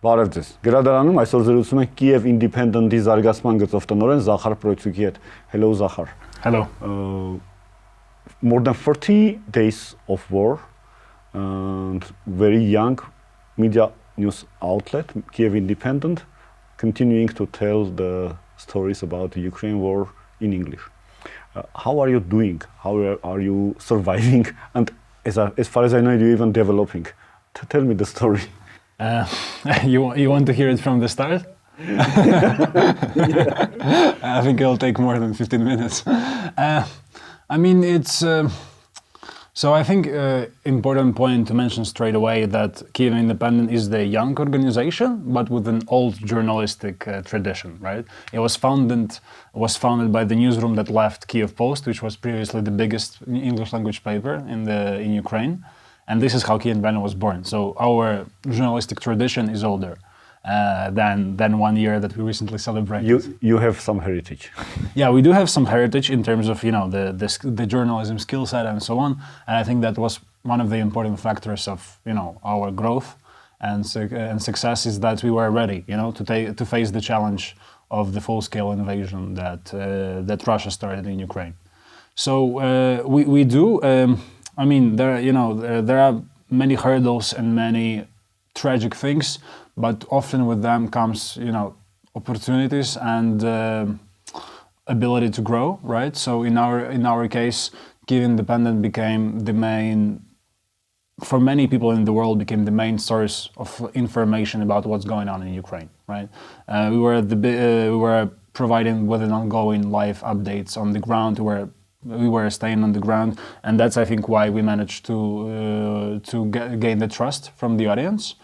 Բարև ձեզ։ Գրադարանում այսօր զրուցում ենք Kyiv Independent-ի զարգացման գծով տնօրեն Զախար Պրոցիուկի հետ։ Hello Զախար. Hello. More than 40 days of war and very young media news outlet Kyiv Independent continuing to tell the stories about the Ukraine war in English. How are you doing? How are you surviving? And as far as I know, you're even developing. Tell me the story. You want to hear it from the start? I think it'll take more than 15 minutes. I mean, it's... So I think important point to mention straight away that Kyiv Independent is the young organization, but with an old journalistic tradition, right? It was founded by the newsroom that left Kyiv Post, which was previously the biggest English language paper in Ukraine. And this is how Kyiv Independent was born. So our journalistic tradition is older than 1 year that we recently celebrated. You have some heritage. Yeah, we do have some heritage in terms of the journalism skill set and so on. And I think that was one of the important factors of our growth and success is that we were ready to face the challenge of the full-scale invasion that Russia started in Ukraine. So we do. I mean, there are many hurdles and many tragic things, but often with them comes, opportunities and ability to grow, right? So in our case, Kyiv Independent became the main, for many people in the world, became the main source of information about what's going on in Ukraine, right? We were providing with an ongoing live updates on the ground. We were staying on the ground, and that's I think why we managed to gain the trust from the audience,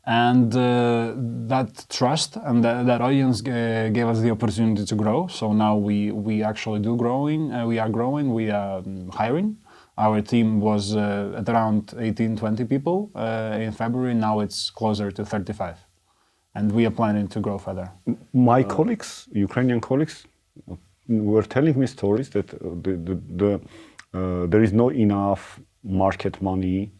and that trust and that audience gave us the opportunity to grow. So now we actually do growing. We are growing. We are hiring. Our team was at around 18-20 people in February. Now it's closer to 35, and we are planning to grow further. My colleagues, Ukrainian colleagues, were telling me stories that there is not enough market money,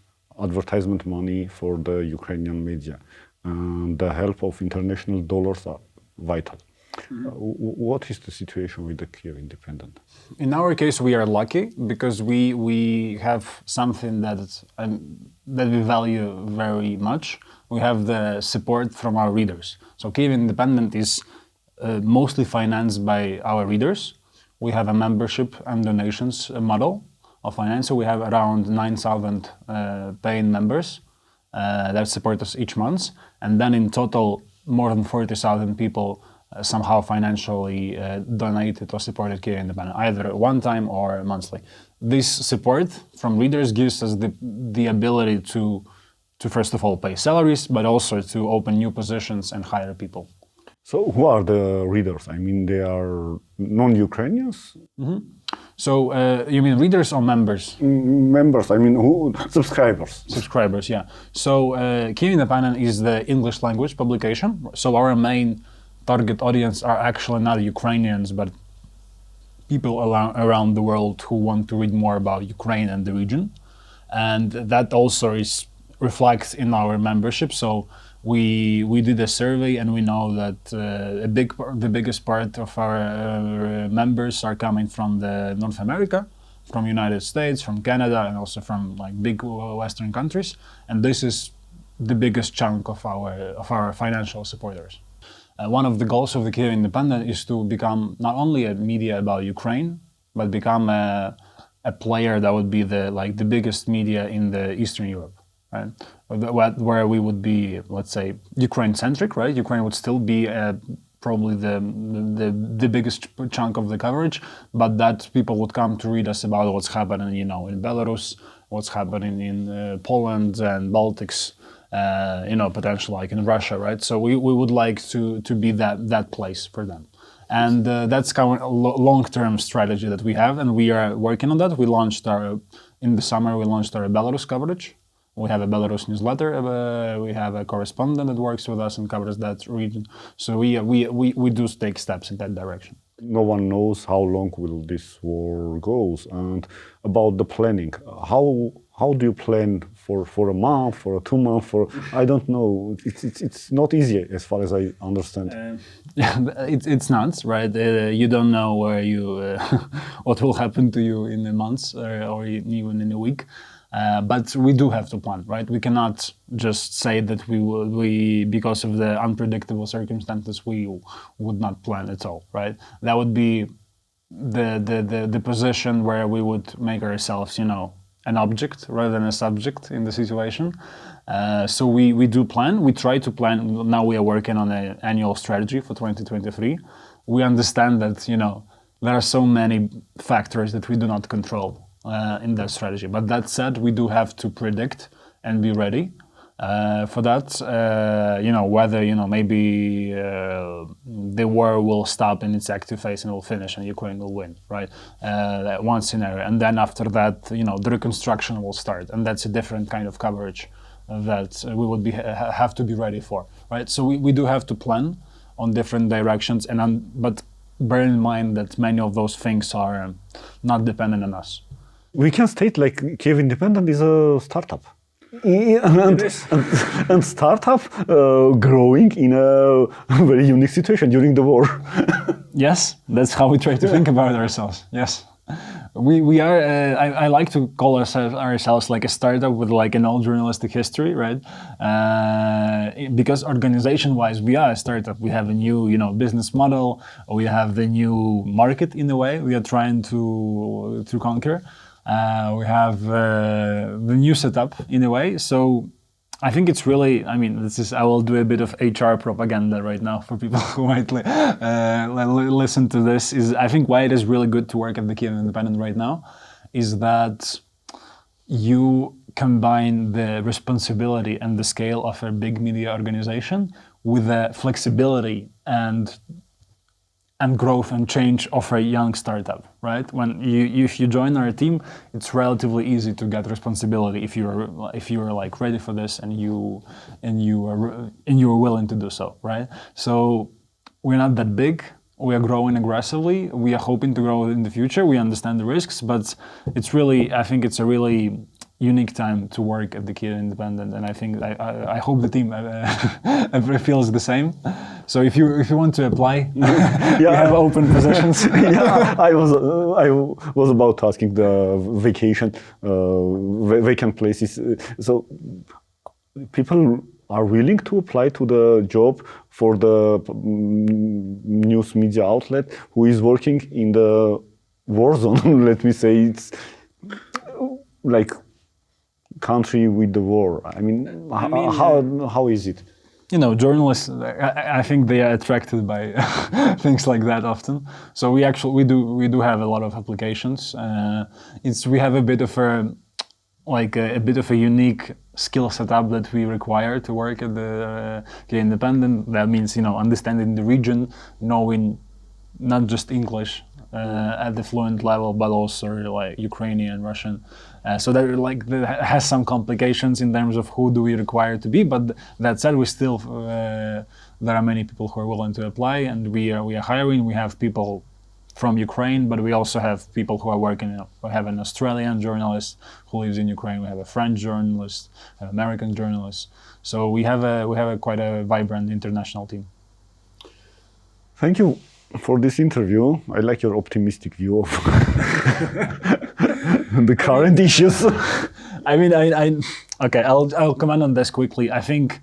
advertisement money for the Ukrainian media. The help of international dollars are vital. What is the situation with the Kyiv Independent? In our case, we are lucky because we have something that we value very much. We have the support from our readers. So Kyiv Independent is mostly financed by our readers. We have a membership and donations model of finance. So we have around 9,000 paying members that support us each month. And then in total, more than 40,000 people somehow financially donated or supported Kyiv Independent, either one time or monthly. This support from readers gives us the ability to first of all pay salaries, but also to open new positions and hire people. So who are the readers? I mean, they are non-Ukrainians? Mm-hmm. So you mean readers or members? Members, I mean who? Subscribers. Subscribers, yeah. So Kyiv Independent is the English language publication. So our main target audience are actually not Ukrainians, but people around the world who want to read more about Ukraine and the region. And that also reflects in our membership. So we did a survey and we know that the biggest part of our members are coming from the North America, from United States, from Canada, and also from big Western countries. And this is the biggest chunk of our financial supporters. One of the goals of the Kyiv Independent is to become not only a media about Ukraine, but become a player that would be the biggest media in the Eastern Europe. Right, where we would be, let's say, Ukraine-centric, right? Ukraine would still be probably the biggest chunk of the coverage, but that people would come to read us about what's happening, in Belarus, what's happening in Poland and Baltics, potentially in Russia, right? So we would like to be that place for them. And that's kind of a long-term strategy that we have, and we are working on that. In the summer, we launched our Belarus coverage. We have a Belarus newsletter. We have a correspondent that works with us and covers that region. So we do take steps in that direction. No one knows how long will this war goes. And about the planning, how do you plan for a month, for 2 months, for I don't know. It's not easy as far as I understand. It's not, right? You don't know where what will happen to you in a month or even in a week. But we do have to plan, right? We cannot just say that we because of the unpredictable circumstances we would not plan at all, right? That would be the position where we would make ourselves, an object rather than a subject in the situation. So we do plan. We try to plan. Now we are working on an annual strategy for 2023. We understand that there are so many factors that we do not control in that strategy. But that said, we do have to predict and be ready for that. Whether maybe the war will stop in its active phase and will finish and Ukraine will win, right? That one scenario, and then after that, the reconstruction will start, and that's a different kind of coverage that we would have to be ready for, right? So we do have to plan on different directions, but bear in mind that many of those things are not dependent on us. We can state like Kyiv Independent is a startup. And startup growing in a very unique situation during the war. Yes, that's how we try to think about ourselves. Yes, we are. I like to call ourselves like a startup with like an old journalistic history, right? Because organization-wise, we are a startup. We have a new, business model. We have the new market in a way. We are trying to conquer. We have the new setup in a way. So I think it's really, I will do a bit of HR propaganda right now for people who might listen to this. I think why it is really good to work at the Kyiv Independent right now is that you combine the responsibility and the scale of a big media organization with the flexibility and growth and change of a young startup, right? If you join our team, it's relatively easy to get responsibility if you're like ready for this and you are willing to do so, right? So we're not that big. We are growing aggressively. We are hoping to grow in the future. We understand the risks, but I think it's a really unique time to work at the Kyiv Independent, and I think I hope the team feels the same. So if you want to apply, we have open positions. I was about asking the vacant places. So people are willing to apply to the job for the news media outlet who is working in the war zone. Let me say it's like country with the war. How is it? Journalists, I think they are attracted by things like that often. So we do have a lot of applications. We have a bit of a unique skill setup that we require to work at the Kyiv Independent. That means understanding the region, knowing not just English at the fluent level, but also like Ukrainian, Russian. So that has some complications in terms of who do we require to be. But that said, we still there are many people who are willing to apply, and we are hiring. We have people from Ukraine, but we also have people who are working. We have an Australian journalist who lives in Ukraine. We have a French journalist, an American journalist. So we have quite a vibrant international team. Thank you for this interview. I like your optimistic view of the current issues. Okay, I'll comment on this quickly. I think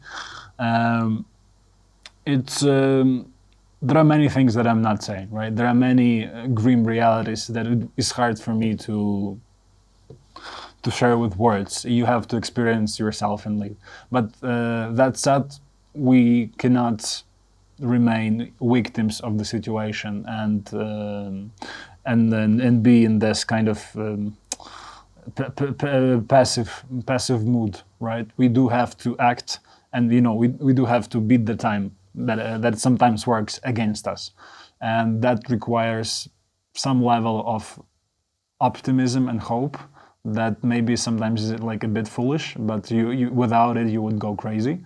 there are many things that I'm not saying, right? There are many grim realities that it is hard for me to share with words. You have to experience yourself and live. But that said, we cannot remain victims of the situation and be in this kind of passive mood, right? We do have to act, and we do have to beat the time that sometimes works against us, and that requires some level of optimism and hope that maybe sometimes is like a bit foolish, but you without it you would go crazy.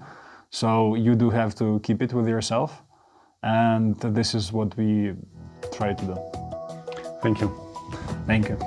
So you do have to keep it with yourself, and this is what we try to do. Thank you. Thank you.